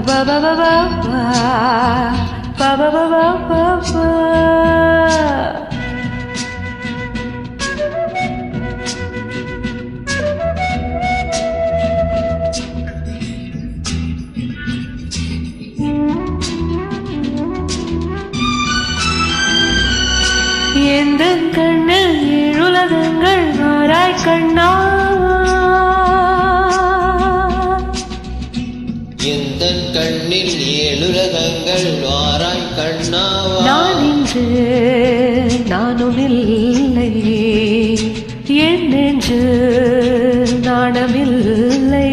ba ba ba ba ba ba ba ba ba ba. எந்தன் கண்ணில் ஏழுலகங்கள் மாறாய் கண்ணா, எந்தன் கண்ணில் ஏழுலகங்கள் வாராய் கண்ணாவா. நான் இன்று நானும் இல்லை, என் நெஞ்சு நாணமில்லை.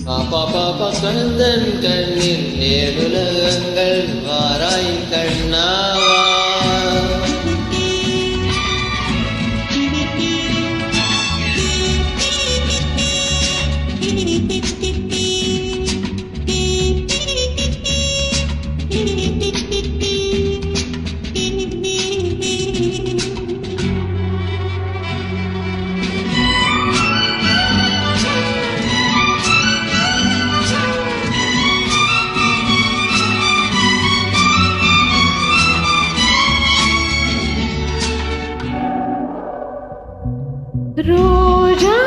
பாப்பா பாப்பா கந்தன் கண்ணில் ஏழுலகங்கள் வாராய் கண்ணாவா. ரோஜா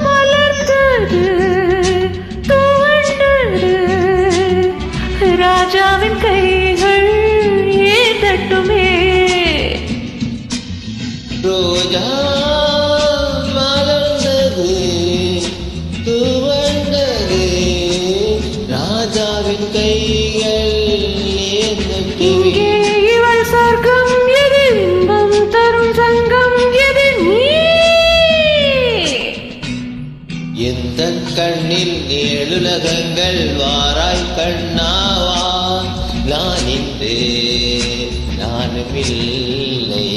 மலர்ந்தது துவண்டது, ராஜாவின் கைகள் ஏதட்டுமே. ரோஜா மலர்ந்தது துவண்டது, ராஜாவின் கைகள் ஏதட்டுமே. இவள் சொர்க்கம் எது, இன்பம் தரும் சங்கம் எது, நீ எந்தன் கண்ணில் ஏழுலகங்கள் வாராய் கண்ணாவா. நான் இன்று நானும் இல்லை,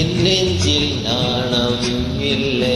என் நெஞ்சில் நாணம் இல்லை.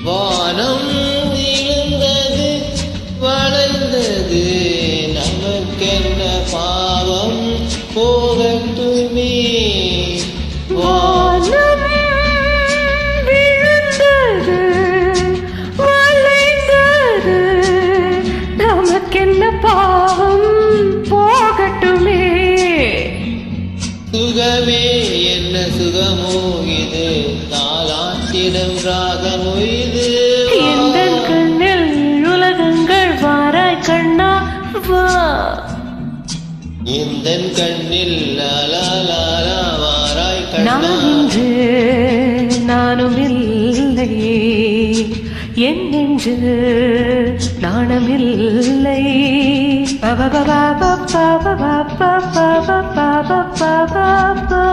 வானம் விழுந்தது வளைந்தது, நமக்கென்ன பாவம் போகட்டுமே. வானம் விழுந்தது வளைந்தது, நமக்கென்ன பாவம் போகட்டுமே. சுகமே என்ன சுகமோ இது, தாலாட்டிடும் ராகமோ இது. எந்தன் கண்ணில் உலகங்கள் வாராய் கண்ணா வா, எந்தன் கண்ணில் லாலா வாராய் கண்ணா. நான் இன்று நானும் இல்லை, என் நெஞ்சு நாணமில்லை. பா